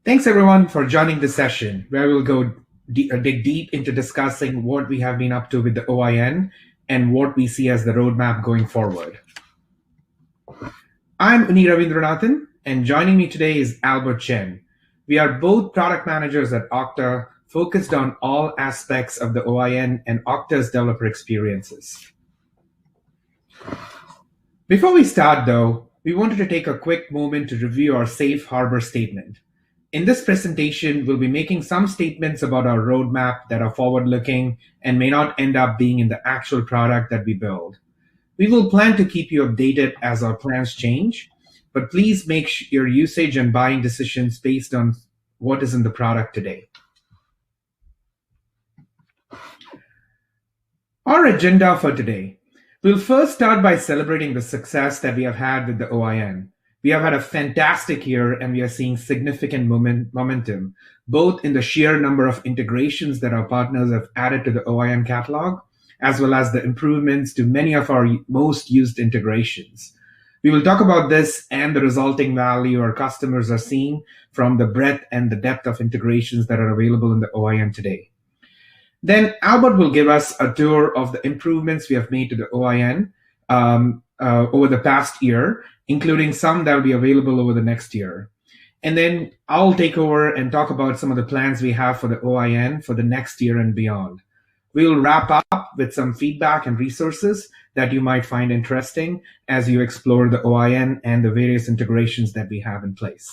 Thanks everyone for joining this session where we'll dig deep into discussing what we have been up to with the OIN and what we see as the roadmap going forward. I'm Uni Ravindranathan, and joining me today is Albert Chen. We are both product managers at Okta, focused on all aspects of the OIN and Okta's developer experiences. Before we start, though, we wanted to take a quick moment to review our safe harbor statement. In this presentation, we'll be making some statements about our roadmap that are forward-looking and may not end up being in the actual product that we build. We will plan to keep you updated as our plans change, but please make your usage and buying decisions based on what is in the product today. Our agenda for today. We'll first start by celebrating the success that we have had with the OIN. We have had a fantastic year and we are seeing significant momentum, both in the sheer number of integrations that our partners have added to the OIN catalog, as well as the improvements to many of our most used integrations. We will talk about this and the resulting value our customers are seeing from the breadth and the depth of integrations that are available in the OIN today. Then Albert will give us a tour of the improvements we have made to the OIN over the past year, including some that will be available over the next year. And then I'll take over and talk about some of the plans we have for the OIN for the next year and beyond. We'll wrap up with some feedback and resources that you might find interesting as you explore the OIN and the various integrations that we have in place.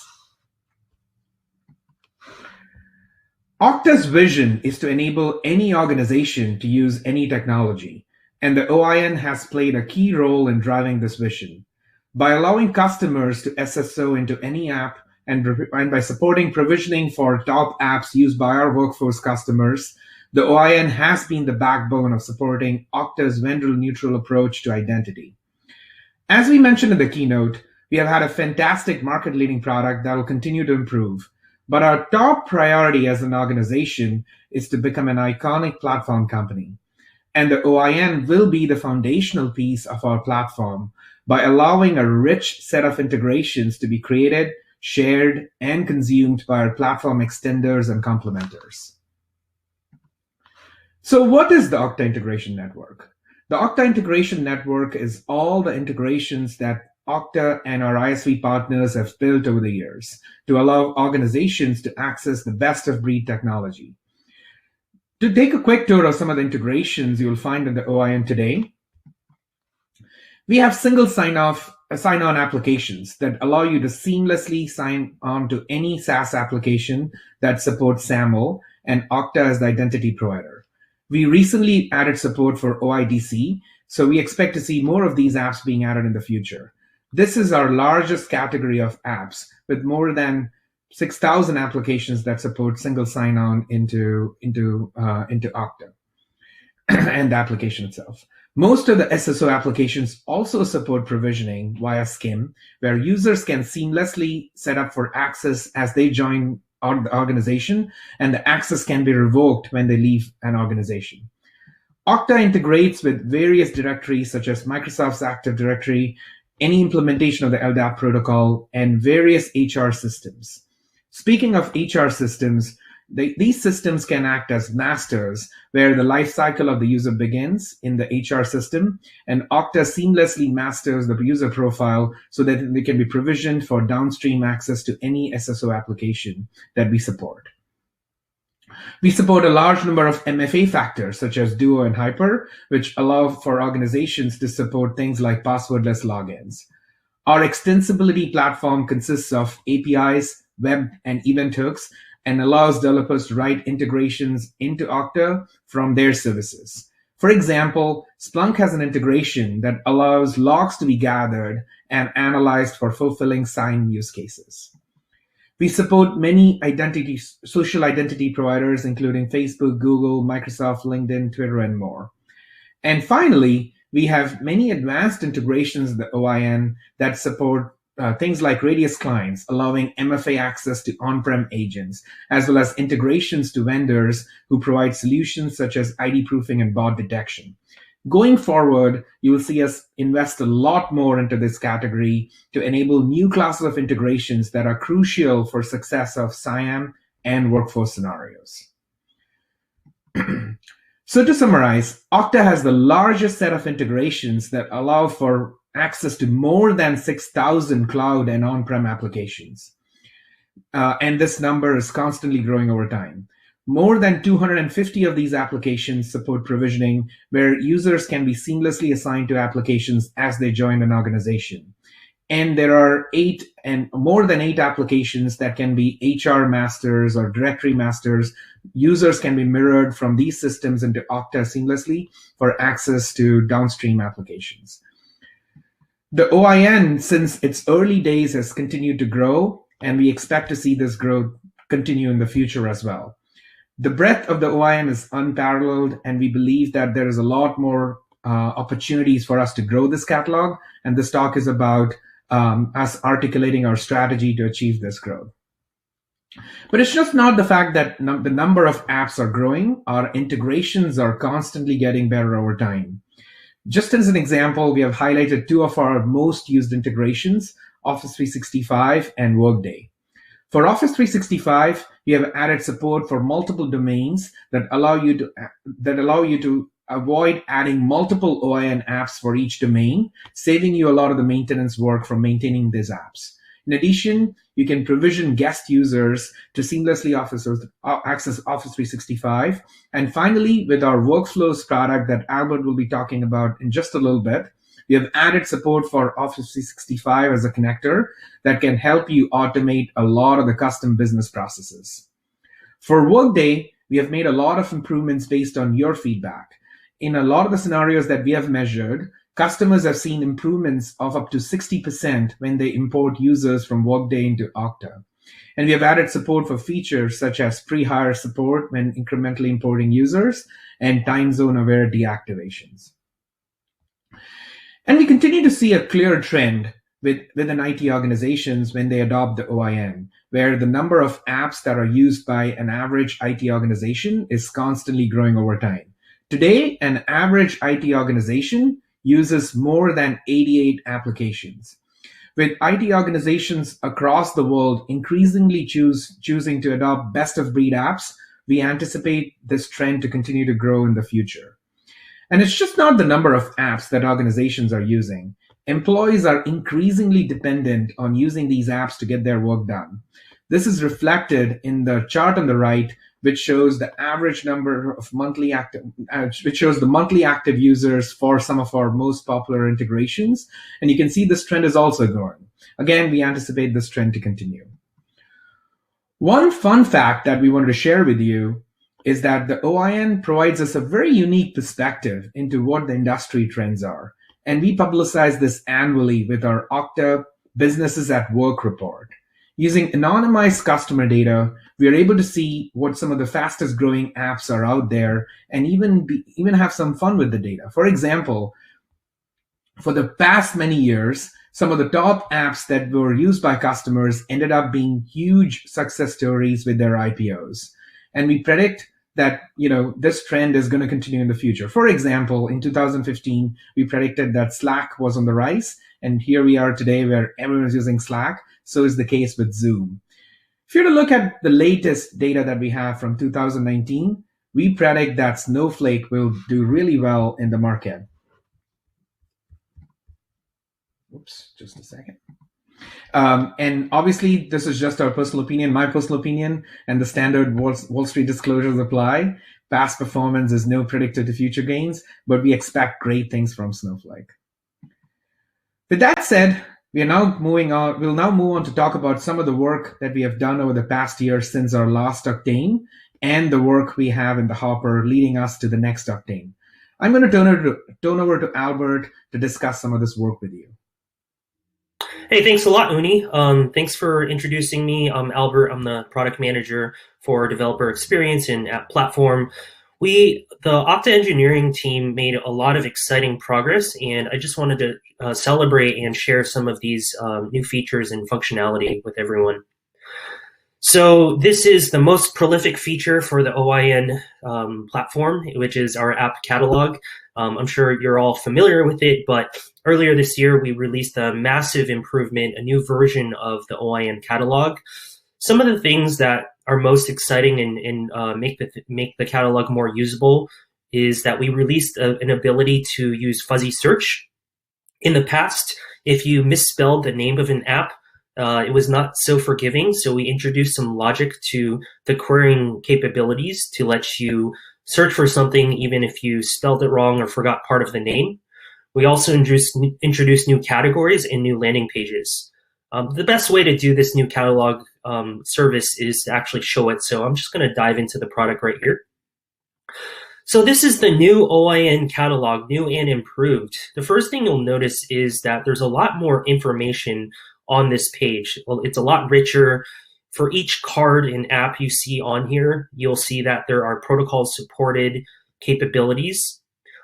Okta's vision is to enable any organization to use any technology, and the OIN has played a key role in driving this vision. By allowing customers to SSO into any app and by supporting provisioning for top apps used by our workforce customers, the OIN has been the backbone of supporting Okta's vendor-neutral approach to identity. As we mentioned in the keynote, we have had a fantastic market-leading product that will continue to improve. But our top priority as an organization is to become an iconic platform company. And the OIN will be the foundational piece of our platform by allowing a rich set of integrations to be created, shared, and consumed by our platform extenders and complementers. So what is the Okta Integration Network? The Okta Integration Network is all the integrations that Okta and our ISV partners have built over the years to allow organizations to access the best-of-breed technology. To take a quick tour of some of the integrations you'll find in the OIN today, we have single sign-on applications that allow you to seamlessly sign on to any SaaS application that supports SAML and Okta as the identity provider. We recently added support for OIDC, so we expect to see more of these apps being added in the future. This is our largest category of apps with more than 6,000 applications that support single sign-on into Okta and the application itself. Most of the SSO applications also support provisioning via SCIM, where users can seamlessly set up for access as they join the organization, and the access can be revoked when they leave an organization. Okta integrates with various directories such as Microsoft's Active Directory, any implementation of the LDAP protocol, and various HR systems. Speaking of HR systems, these systems can act as masters, where the life cycle of the user begins in the HR system, and Okta seamlessly masters the user profile so that they can be provisioned for downstream access to any SSO application that we support. We support a large number of MFA factors, such as Duo and Hyper, which allow for organizations to support things like passwordless logins. Our extensibility platform consists of APIs, web, and event hooks, and allows developers to write integrations into Okta from their services. For example, Splunk has an integration that allows logs to be gathered and analyzed for fulfilling SIAM use cases. We support many social identity providers, including Facebook, Google, Microsoft, LinkedIn, Twitter, and more. And finally, we have many advanced integrations in the OIN that support things like Radius clients, allowing MFA access to on-prem agents, as well as integrations to vendors who provide solutions such as ID proofing and bot detection. Going forward, you will see us invest a lot more into this category to enable new classes of integrations that are crucial for success of SCIAM and workforce scenarios. So to summarize, Okta has the largest set of integrations that allow for access to more than 6,000 cloud and on-prem applications. And this number is constantly growing over time. More than 250 of these applications support provisioning, where users can be seamlessly assigned to applications as they join an organization. And there are more than eight applications that can be HR masters or directory masters. Users can be mirrored from these systems into Okta seamlessly for access to downstream applications. The OIN, since its early days, has continued to grow, and we expect to see this growth continue in the future as well. The breadth of the OIN is unparalleled, and we believe that there is a lot more opportunities for us to grow this catalog, and this talk is about us articulating our strategy to achieve this growth. But it's just not the fact that the number of apps are growing. Our integrations are constantly getting better over time. Just as an example, we have highlighted two of our most used integrations, Office 365 and Workday. For Office 365, we have added support for multiple domains that allow you to avoid adding multiple OIN apps for each domain, saving you a lot of the maintenance work from maintaining these apps. In addition, you can provision guest users to seamlessly access Office 365. And finally, with our workflows product that Albert will be talking about in just a little bit, we have added support for Office 365 as a connector that can help you automate a lot of the custom business processes. For Workday, we have made a lot of improvements based on your feedback. In a lot of the scenarios that we have measured, customers have seen improvements of up to 60% when they import users from Workday into Okta. And we have added support for features such as pre-hire support when incrementally importing users and time zone aware deactivations. And we continue to see a clear trend within IT organizations when they adopt the OIN, where the number of apps that are used by an average IT organization is constantly growing over time. Today, an average IT organization uses more than 88 applications. With IT organizations across the world increasingly choosing to adopt best-of-breed apps, we anticipate this trend to continue to grow in the future. And it's just not the number of apps that organizations are using. Employees are increasingly dependent on using these apps to get their work done. This is reflected in the chart on the right, which shows the average number of monthly active users for some of our most popular integrations. And you can see this trend is also growing. Again, we anticipate this trend to continue. One fun fact that we wanted to share with you is that the OIN provides us a very unique perspective into what the industry trends are. And we publicize this annually with our Okta Businesses at Work report. Using anonymized customer data, we are able to see what some of the fastest growing apps are out there and even have some fun with the data. For example, for the past many years, some of the top apps that were used by customers ended up being huge success stories with their IPOs. And we predict that this trend is going to continue in the future. For example, in 2015, we predicted that Slack was on the rise, and here we are today where everyone is using Slack. So is the case with Zoom. If you were to look at the latest data that we have from 2019, we predict that Snowflake will do really well in the market. Oops, just a second. And obviously, this is just our personal opinion, my personal opinion, and the standard Wall Street disclosures apply. Past performance is no predictor to future gains, but we expect great things from Snowflake. With that said, we'll now move on to talk about some of the work that we have done over the past year since our last Octane and the work we have in the hopper leading us to the next Octane. I'm going to turn over to Albert to discuss some of this work with you. Hey, thanks a lot, Uni. Thanks for introducing me. I'm Albert. I'm the product manager for developer experience and app platform. The Okta engineering team made a lot of exciting progress, and I just wanted to celebrate and share some of these new features and functionality with everyone. So this is the most prolific feature for the OIN platform, which is our app catalog. I'm sure you're all familiar with it, but earlier this year, we released a massive improvement, a new version of the OIN catalog. Some of the things that are most exciting and make the catalog more usable is that we released an ability to use fuzzy search. In the past, if you misspelled the name of an app, it was not so forgiving, so we introduced some logic to the querying capabilities to let you search for something even if you spelled it wrong or forgot part of the name. We also introduced new categories and new landing pages. The best way to do this new catalog service is to actually show it, so I'm just going to dive into the product right here. So this is the new OIN catalog, new and improved. The first thing you'll notice is that there's a lot more information on this page. Well, it's a lot richer. For each card and app you see on here, you'll see that there are protocol supported capabilities.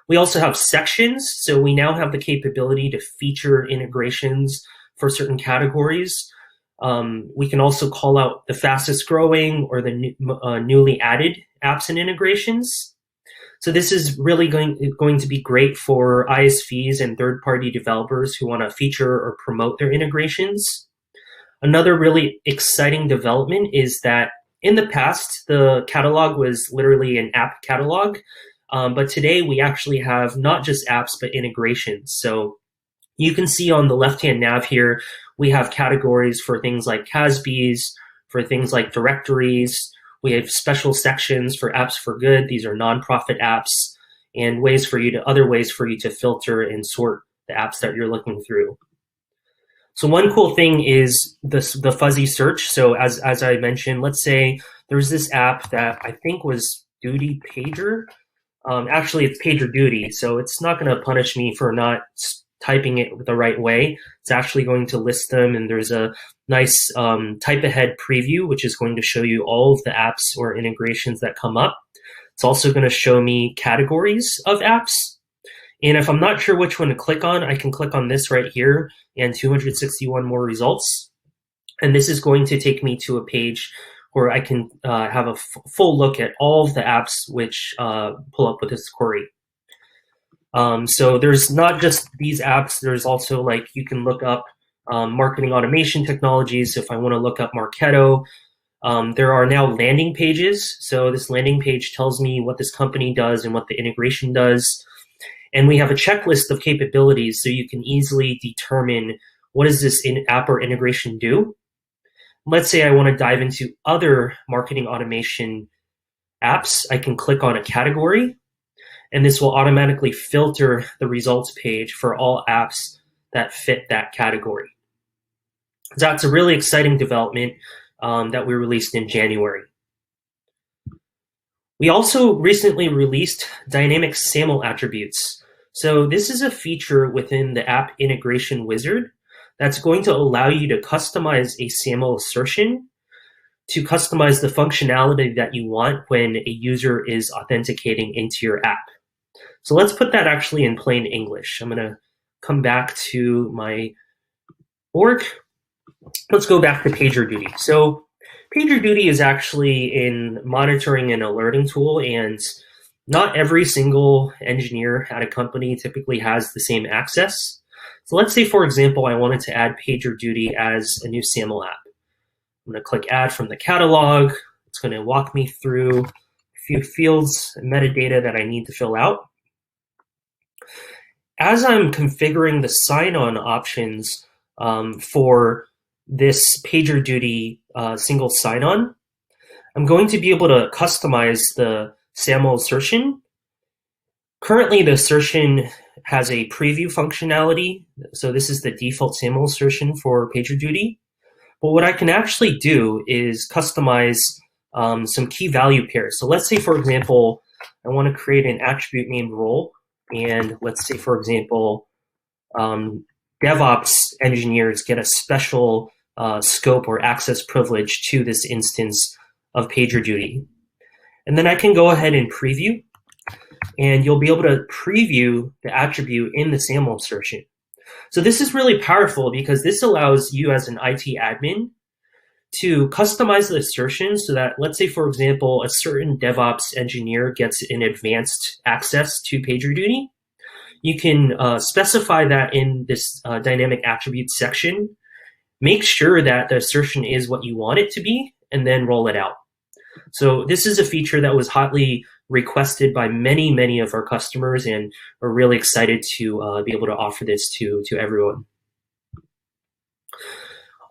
We also have sections, so we now have the capability to feature integrations for certain categories. We can also call out the fastest growing or the newly added apps and integrations. So this is really going to be great for ISVs and third-party developers who want to feature or promote their integrations. Another really exciting development is that in the past, the catalog was literally an app catalog, but today we actually have not just apps, but integrations. So you can see on the left-hand nav here, we have categories for things like CASBs, for things like directories. We have special sections for apps for good. These are nonprofit apps, and other ways for you to filter and sort the apps that you're looking through. So one cool thing is the fuzzy search. So as I mentioned, let's say there's this app that I think was Duty Pager. Actually, it's PagerDuty, so it's not going to punish me for not typing it the right way. It's actually going to list them, and there's a nice type ahead preview, which is going to show you all of the apps or integrations that come up. It's also going to show me categories of apps. And if I'm not sure which one to click on, I can click on this right here and 261 more results. And this is going to take me to a page where I can have a full look at all of the apps which pull up with this query. So there's not just these apps, there's also like you can look up marketing automation technologies. If I want to look up Marketo, there are now landing pages. So this landing page tells me what this company does and what the integration does. And we have a checklist of capabilities so you can easily determine what does this app or integration do. Let's say I want to dive into other marketing automation apps. I can click on a category, and this will automatically filter the results page for all apps that fit that category. So that's a really exciting development that we released in January. We also recently released dynamic SAML attributes. So this is a feature within the app integration wizard that's going to allow you to customize a SAML assertion to customize the functionality that you want when a user is authenticating into your app. So let's put that actually in plain English. I'm going to come back to my org. Let's go back to PagerDuty. So PagerDuty is actually a monitoring and alerting tool, and not every single engineer at a company typically has the same access. So let's say, for example, I wanted to add PagerDuty as a new SAML app. I'm going to click Add from the catalog. It's going to walk me through a few fields and metadata that I need to fill out. As I'm configuring the sign-on options for this PagerDuty single sign-on, I'm going to be able to customize the SAML assertion. Currently, the assertion has a preview functionality. So this is the default SAML assertion for PagerDuty. But what I can actually do is customize some key value pairs. So let's say, for example, I want to create an attribute named role. And let's say, for example, DevOps engineers get a special scope or access privilege to this instance of PagerDuty. And then I can go ahead and preview, and you'll be able to preview the attribute in the SAML assertion. So this is really powerful because this allows you as an IT admin to customize the assertion so that, let's say, for example, a certain DevOps engineer gets an advanced access to PagerDuty. You can specify that in this dynamic attributes section, make sure that the assertion is what you want it to be, and then roll it out. So this is a feature that was hotly requested by many, many of our customers, and we're really excited to be able to offer this to everyone.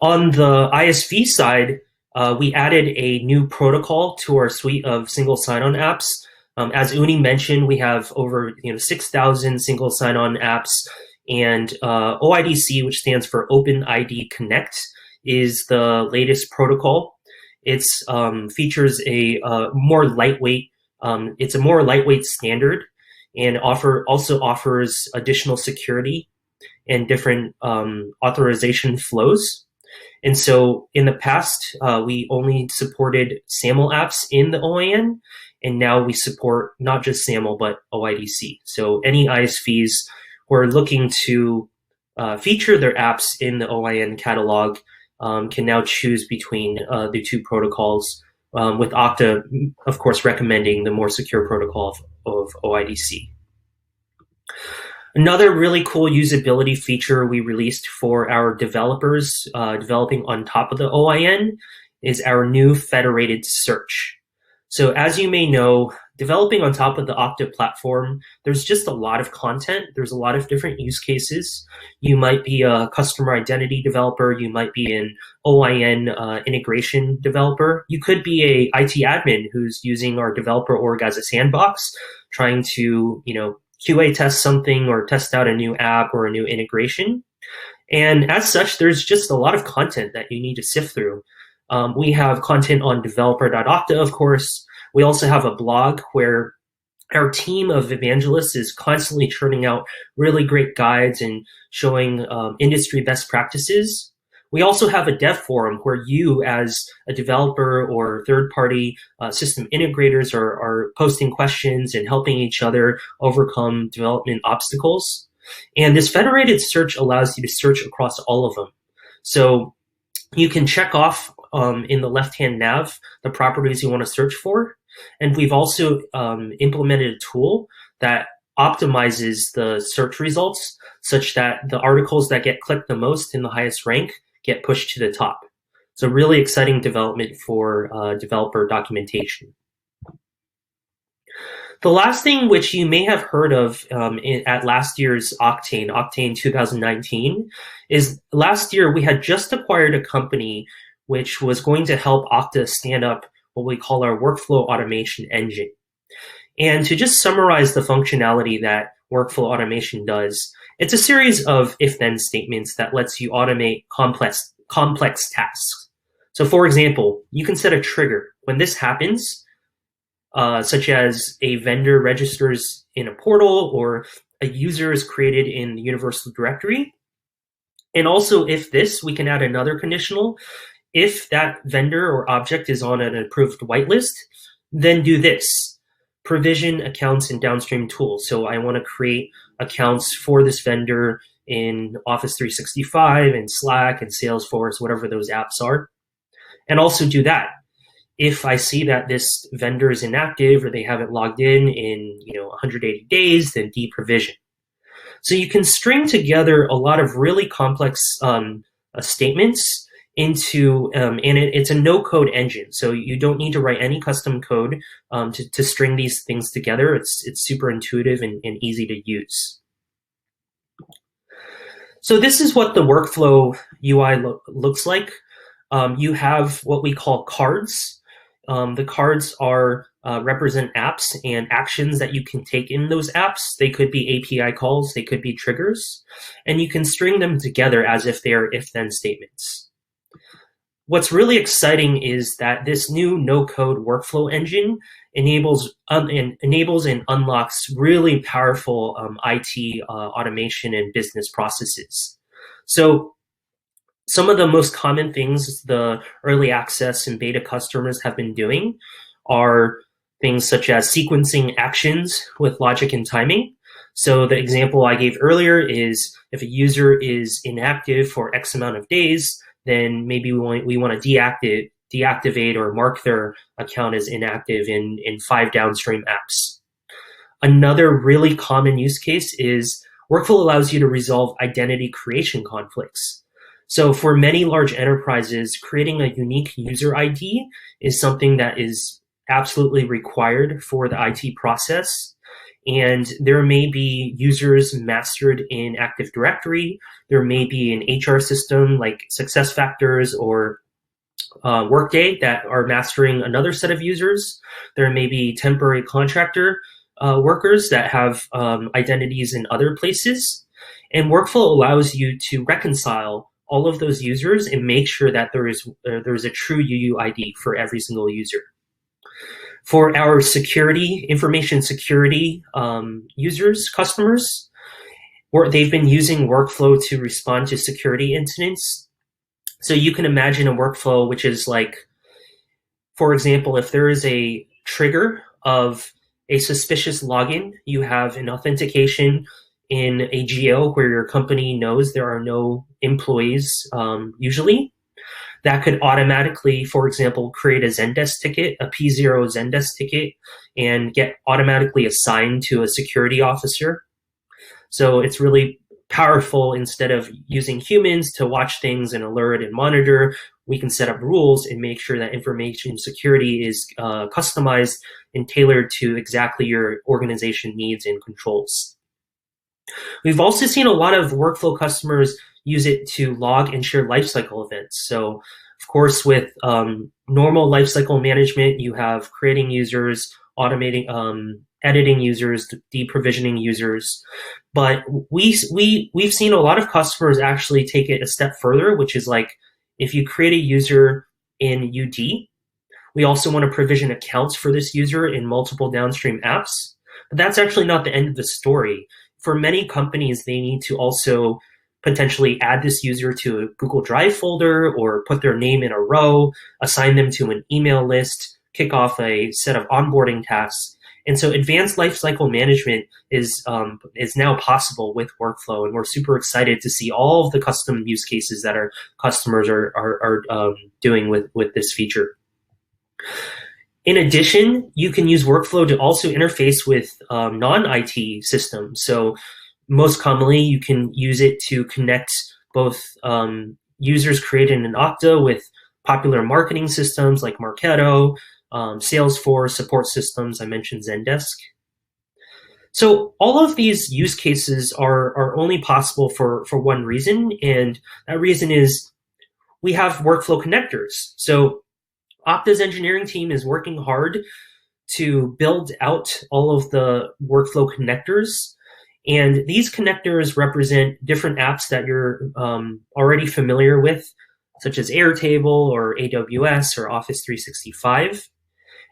On the ISV side, we added a new protocol to our suite of single sign-on apps. As Uni mentioned, we have over 6,000 single sign-on apps, and OIDC, which stands for Open ID Connect, is the latest protocol. It features a more lightweight. It's a more lightweight standard, and also offers additional security and different authorization flows. And so in the past, we only supported SAML apps in the OIN, and now we support not just SAML, but OIDC. So any ISVs who are looking to feature their apps in the OIN catalog can now choose between the two protocols, with Okta, of course, recommending the more secure protocol of OIDC. Another really cool usability feature we released for our developers developing on top of the OIN is our new federated search. So as you may know, developing on top of the Okta platform, there's just a lot of content. There's a lot of different use cases. You might be a customer identity developer. You might be an OIN integration developer. You could be a IT admin who's using our developer org as a sandbox, trying to, QA test something or test out a new app or a new integration. And as such, there's just a lot of content that you need to sift through. We have content on developer.okta, of course. We also have a blog where our team of evangelists is constantly churning out really great guides and showing industry best practices. We also have a dev forum where you, as a developer or third-party system integrators, are posting questions and helping each other overcome development obstacles. And this federated search allows you to search across all of them. So you can check off in the left-hand nav the properties you want to search for. And we've also implemented a tool that optimizes the search results such that the articles that get clicked the most in the highest rank get pushed to the top. So really exciting development for developer documentation. The last thing which you may have heard of at last year's Octane 2019, is last year we had just acquired a company which was going to help Okta stand up what we call our workflow automation engine. And to just summarize the functionality that workflow automation does, it's a series of if-then statements that lets you automate complex tasks. So for example, you can set a trigger. When this happens, such as a vendor registers in a portal or a user is created in the universal directory. And also if this, we can add another conditional. If that vendor or object is on an approved whitelist, then do this. Provision accounts and downstream tools. So I want to create accounts for this vendor in Office 365 and Slack and Salesforce, whatever those apps are. And also do that. If I see that this vendor is inactive or they haven't logged in 180 days, then deprovision. So you can string together a lot of really complex statements into, and it's a no-code engine. So you don't need to write any custom code to string these things together. It's super intuitive and easy to use. So this is what the workflow UI looks like. You have what we call cards. The cards are represent apps and actions that you can take in those apps. They could be API calls, they could be triggers, and you can string them together as if they are if-then statements. What's really exciting is that this new no-code workflow engine enables and unlocks really powerful IT automation and business processes. So some of the most common things the early access and beta customers have been doing are things such as sequencing actions with logic and timing. So the example I gave earlier is if a user is inactive for X amount of days, then maybe we want to deactivate or mark their account as inactive in 5 downstream apps. Another really common use case is Workflow allows you to resolve identity creation conflicts. So for many large enterprises, creating a unique user ID is something that is absolutely required for the IT process. And there may be users mastered in Active Directory. There may be an HR system like SuccessFactors or Workday that are mastering another set of users. There may be temporary contractor workers that have identities in other places. And Workflow allows you to reconcile all of those users and make sure that there is a true UUID for every single user. For our security, information security users, customers, they've been using Workflow to respond to security incidents. So you can imagine a workflow which is like, for example, if there is a trigger of a suspicious login, you have an authentication in a geo where your company knows there are no employees usually, that could automatically, for example, create a Zendesk ticket, a P0 Zendesk ticket, and get automatically assigned to a security officer. So it's really powerful. Instead of using humans to watch things and alert and monitor, we can set up rules and make sure that information security is customized and tailored to exactly your organization needs and controls. We've also seen a lot of Workflow customers use it to log and share lifecycle events. So of course, with normal lifecycle management, you have creating users, automating, editing users, deprovisioning users. But we've seen a lot of customers actually take it a step further, which is like, if you create a user in UD, we also want to provision accounts for this user in multiple downstream apps. But that's actually not the end of the story. For many companies, they need to also potentially add this user to a Google Drive folder or put their name in a row, assign them to an email list, kick off a set of onboarding tasks. And so advanced lifecycle management is now possible with Workflow, and we're super excited to see all of the custom use cases that our customers are doing with this feature. In addition, you can use Workflow to also interface with non-IT systems. So most commonly, you can use it to connect both users created in Okta with popular marketing systems like Marketo, Salesforce, support systems. I mentioned Zendesk. So all of these use cases are only possible for one reason, and that reason is we have Workflow connectors. So Okta's engineering team is working hard to build out all of the Workflow connectors. And these connectors represent different apps that you're already familiar with, such as Airtable or AWS or Office 365.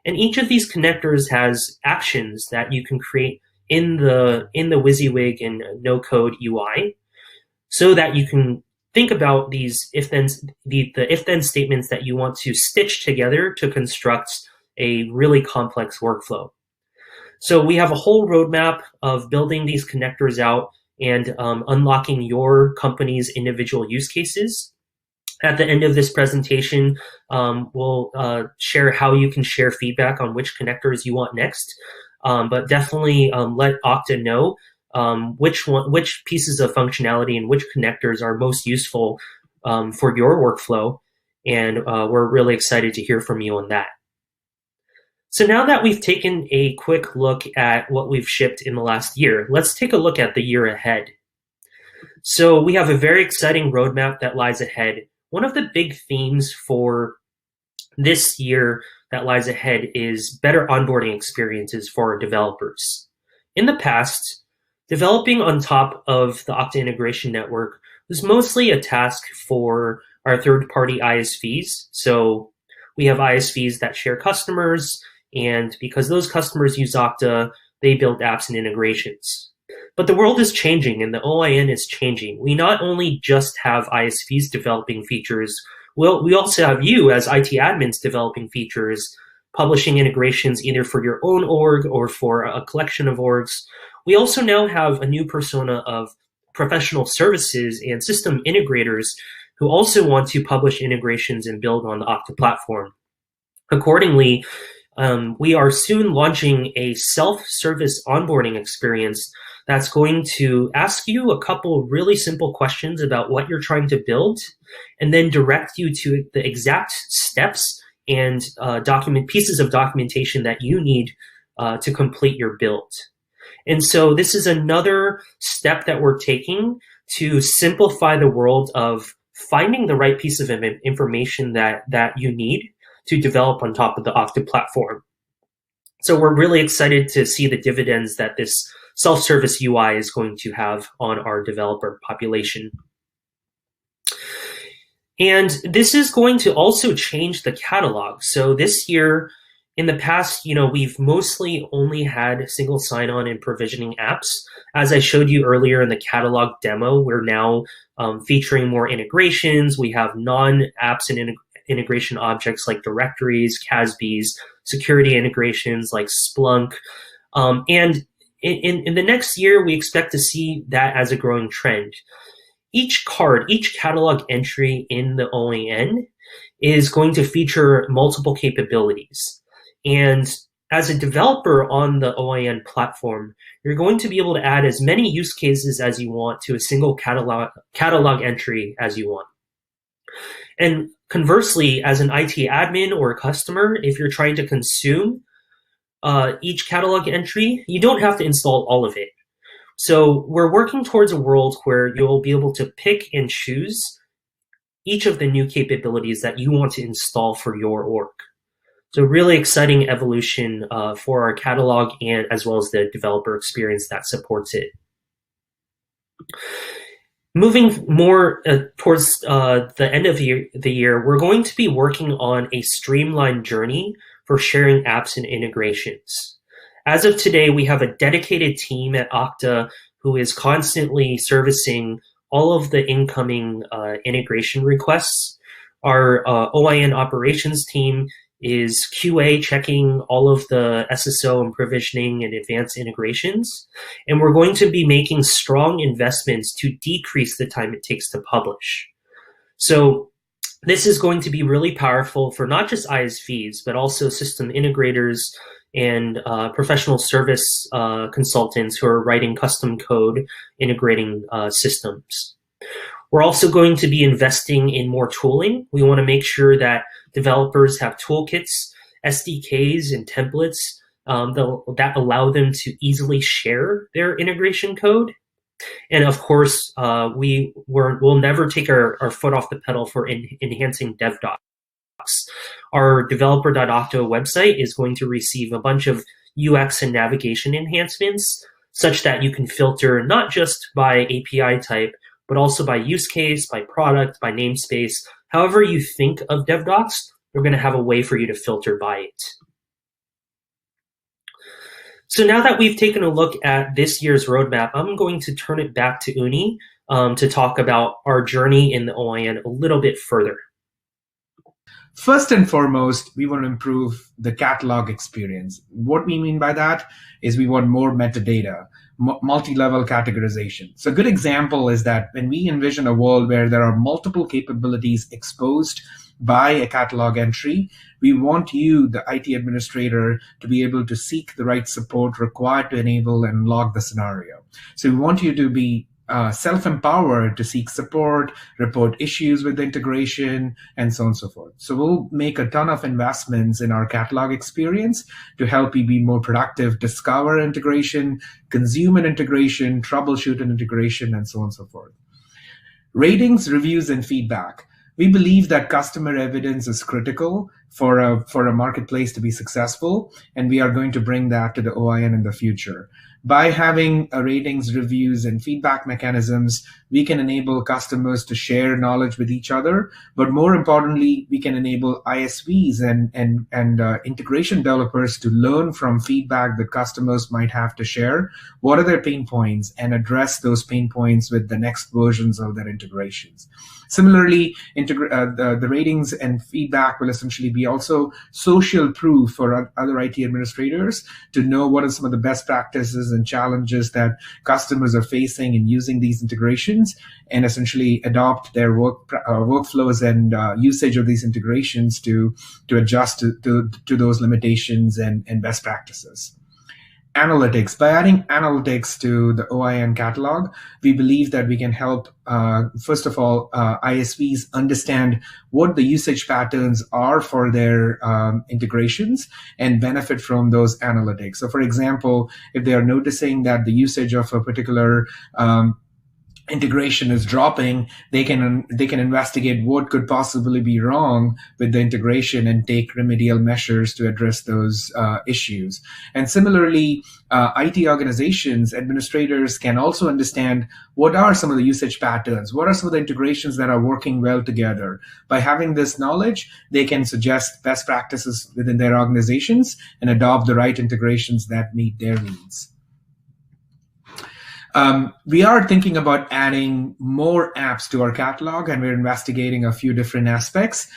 And each of these connectors has actions that you can create in the WYSIWYG and no-code UI, so that you can think about these if-then the if-then statements that you want to stitch together to construct a really complex workflow. So we have a whole roadmap of building these connectors out and unlocking your company's individual use cases. At the end of this presentation, we'll share how you can share feedback on which connectors you want next. But definitely let Okta know which pieces of functionality and which connectors are most useful for your workflow. And we're really excited to hear from you on that. So now that we've taken a quick look at what we've shipped in the last year, let's take a look at the year ahead. So we have a very exciting roadmap that lies ahead. One of the big themes for this year that lies ahead is better onboarding experiences for our developers. In the past, developing on top of the Okta Integration Network was mostly a task for our third-party ISVs. So we have ISVs that share customers, and because those customers use Okta, they build apps and integrations. But the world is changing and the OIN is changing. We not only just have ISVs developing features, we also have you as IT admins developing features, publishing integrations either for your own org or for a collection of orgs. We also now have a new persona of professional services and system integrators who also want to publish integrations and build on the Okta platform. Accordingly, we are soon launching a self-service onboarding experience that's going to ask you a couple really simple questions about what you're trying to build, and then direct you to the exact steps and pieces of documentation that you need to complete your build. And so this is another step that we're taking to simplify the world of finding the right piece of information that you need to develop on top of the Okta platform. So we're really excited to see the dividends that this self-service UI is going to have on our developer population. And this is going to also change the catalog. So this year, in the past, we've mostly only had single sign-on and provisioning apps. As I showed you earlier in the catalog demo, we're now featuring more integrations. We have non-apps and integration objects like directories, CASBs, security integrations like Splunk. And in the next year, we expect to see that as a growing trend. Each catalog entry in the OIN is going to feature multiple capabilities. And as a developer on the OIN platform, you're going to be able to add as many use cases as you want to a single catalog entry as you want. And conversely, as an IT admin or a customer, if you're trying to consume each catalog entry, you don't have to install all of it. So we're working towards a world where you'll be able to pick and choose each of the new capabilities that you want to install for your org. So really exciting evolution for our catalog and as well as the developer experience that supports it. Moving more towards the end of the year, we're going to be working on a streamlined journey for sharing apps and integrations. As of today, we have a dedicated team at Okta who is constantly servicing all of the incoming integration requests. Our OIN operations team is QA checking all of the SSO and provisioning and advanced integrations. And we're going to be making strong investments to decrease the time it takes to publish. So this is going to be really powerful for not just ISVs, but also system integrators and professional service consultants who are writing custom code integrating systems. We're also going to be investing in more tooling. We want to make sure that developers have toolkits, SDKs, and templates that allow them to easily share their integration code. And of course, we'll never take our foot off the pedal for enhancing DevDocs. Our developer.okta website is going to receive a bunch of UX and navigation enhancements such that you can filter not just by API type, but also by use case, by product, by namespace. However you think of DevDocs, we're going to have a way for you to filter by it. So now that we've taken a look at this year's roadmap, I'm going to turn it back to Uni to talk about our journey in the OIN a little bit further. First and foremost, we want to improve the catalog experience. What we mean by that is we want more metadata, multi-level categorization. So a good example is that when we envision a world where there are multiple capabilities exposed by a catalog entry, we want you, the IT administrator, to be able to seek the right support required to enable and log the scenario. So we want you to be self-empowered to seek support, report issues with the integration, and so on and so forth. So we'll make a ton of investments in our catalog experience to help you be more productive, discover integration, consume an integration, troubleshoot an integration, and so on and so forth. Ratings, reviews, and feedback. We believe that customer evidence is critical for a marketplace to be successful, and we are going to bring that to the OIN in the future. By having ratings, reviews, and feedback mechanisms, we can enable customers to share knowledge with each other, but more importantly, we can enable ISVs and integration developers to learn from feedback that customers might have to share. What are their pain points, and address those pain points with the next versions of their integrations. Similarly, the ratings and feedback will essentially be also social proof for other IT administrators to know what are some of the best practices weaknesses and challenges that customers are facing in using these integrations, and essentially adopt their workflows and usage of these integrations to adjust to those limitations and best practices. Analytics. By adding analytics to the OIN catalog, we believe that we can help, first of all, ISVs understand what the usage patterns are for their integrations and benefit from those analytics. So, for example, if they are noticing that the usage of a particular integration is dropping, they can investigate what could possibly be wrong with the integration and take remedial measures to address those issues. And similarly, IT organizations, administrators can also understand what are some of the usage patterns, what are some of the integrations that are working well together. By having this knowledge, they can suggest best practices within their organizations and adopt the right integrations that meet their needs. We are thinking about adding more apps to our catalog, and we're investigating a few different aspects.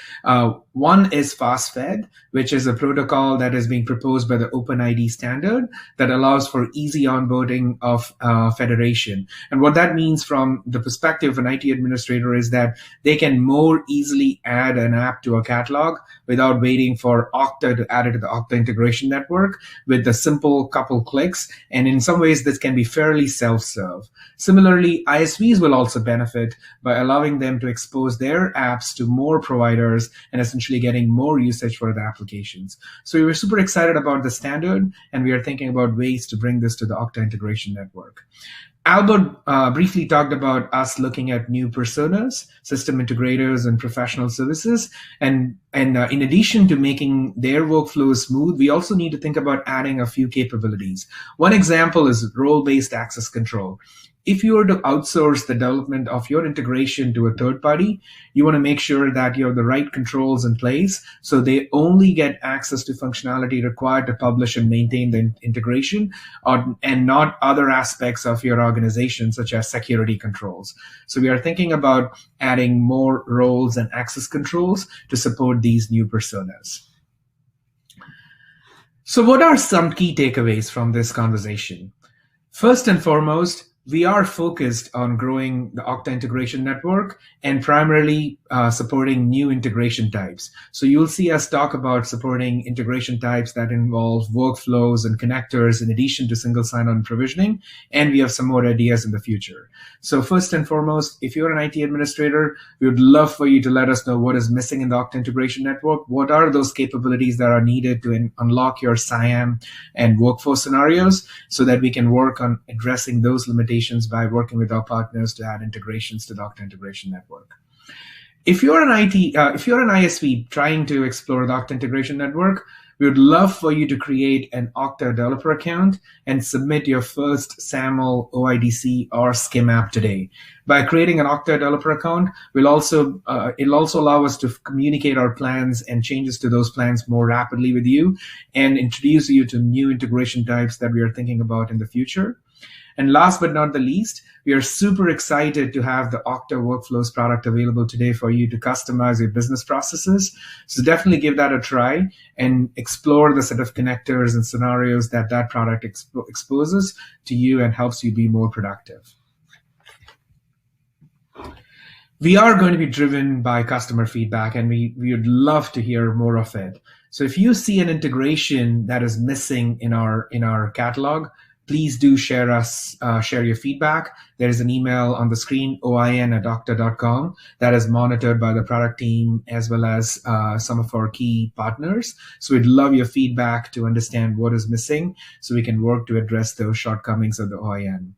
One is FastFed, which is a protocol that is being proposed by the OpenID standard that allows for easy onboarding of federation. And what that means from the perspective of an IT administrator is that they can more easily add an app to a catalog without waiting for Okta to add it to the Okta Integration Network with a simple couple clicks. And in some ways, this can be fairly self-serve. Similarly, ISVs will also benefit by allowing them to expose their apps to more providers and essentially getting more usage for the applications. So we were super excited about the standard, and we are thinking about ways to bring this to the Okta Integration Network. Albert briefly talked about us looking at new personas, system integrators, and professional services. And in addition to making their workflows smooth, we also need to think about adding a few capabilities. One example is role-based access control. If you were to outsource the development of your integration to a third party, you want to make sure that you have the right controls in place so they only get access to functionality required to publish and maintain the integration, and not other aspects of your organization, such as security controls. So we are thinking about adding more roles and access controls to support these new personas. So what are some key takeaways from this conversation? First and foremost, we are focused on growing the Okta Integration Network and primarily supporting new integration types. So you'll see us talk about supporting integration types that involve workflows and connectors in addition to single sign-on provisioning, and we have some more ideas in the future. So first and foremost, if you're an IT administrator, we would love for you to let us know what is missing in the Okta Integration Network. What are those capabilities that are needed to unlock your SCIAM and workforce scenarios so that we can work on addressing those limitations by working with our partners to add integrations to the Okta Integration Network. If you're an ISV trying to explore the Okta Integration Network, we would love for you to create an Okta developer account and submit your first SAML, OIDC, or SCIM app today. By creating an Okta developer account, it'll also allow us to communicate our plans and changes to those plans more rapidly with you and introduce you to new integration types that we are thinking about in the future. And last but not the least, we are super excited to have the Okta Workflows product available today for you to customize your business processes. So definitely give that a try and explore the set of connectors and scenarios that product exposes to you and helps you be more productive. We are going to be driven by customer feedback, and we would love to hear more of it. So if you see an integration that is missing in our catalog, please do share your feedback. There is an email on the screen, oin@okta.com, that is monitored by the product team as well as some of our key partners. So we'd love your feedback to understand what is missing so we can work to address those shortcomings of the OIN.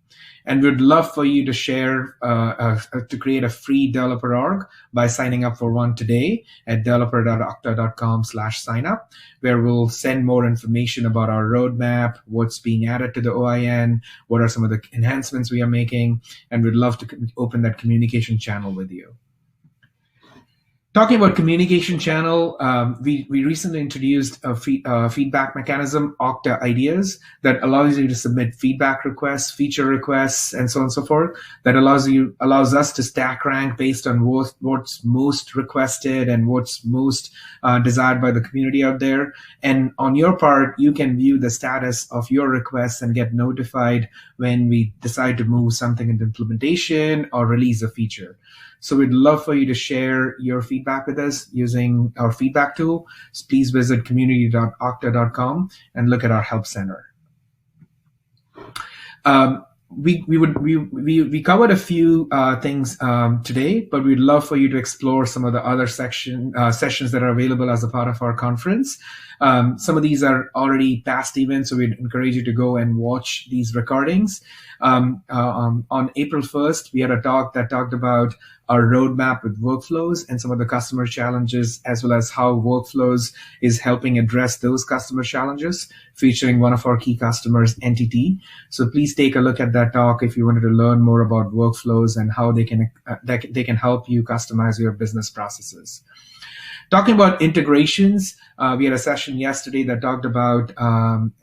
And we'd love for you to share, to create a free developer org by signing up for one today at developer.okta.com/signup, where we'll send more information about our roadmap, what's being added to the OIN, what are some of the enhancements we are making, and we'd love to open that communication channel with you. Talking about communication channel, we recently introduced a feedback mechanism, Okta Ideas, that allows you to submit feedback requests, feature requests, and so on and so forth. That allows us to stack rank based on what's most requested and what's most desired by the community out there. And on your part, you can view the status of your requests and get notified when we decide to move something into implementation or release a feature. So we'd love for you to share your feedback with us using our feedback tool. So please visit community.okta.com and look at our help center. We covered a few things today, but we'd love for you to explore some of the other sessions that are available as a part of our conference. Some of these are already past events, so we'd encourage you to go and watch these recordings. On April 1st, we had a talk that talked about our roadmap with workflows and some of the customer challenges, as well as how workflows is helping address those customer challenges, featuring one of our key customers, NTT. So please take a look at that talk if you wanted to learn more about workflows and how they can help you customize your business processes. Talking about integrations, we had a session yesterday that talked about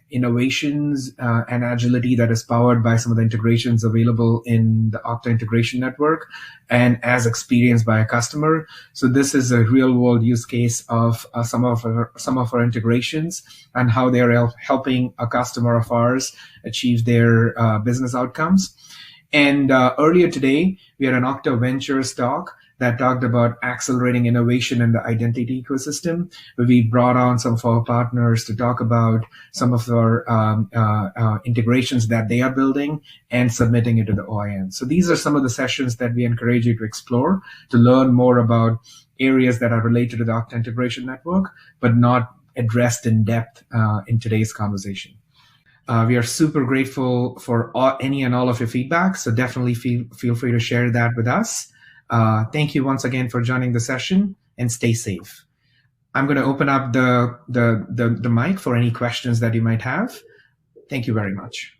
innovations and agility that is powered by some of the integrations available in the Okta Integration Network and as experienced by a customer. So this is a real-world use case of some of our integrations and how they are helping a customer of ours achieve their business outcomes. And earlier today, we had an Okta Ventures talk that talked about accelerating innovation in the identity ecosystem, where we brought on some of our partners to talk about some of our integrations that they are building and submitting it to the OIM. So these are some of the sessions that we encourage you to explore to learn more about areas that are related to the Okta Integration Network, but not addressed in depth in today's conversation. We are super grateful for any and all of your feedback, so definitely feel free to share that with us. Thank you once again for joining the session, and stay safe. I'm going to open up the mic for any questions that you might have. Thank you very much.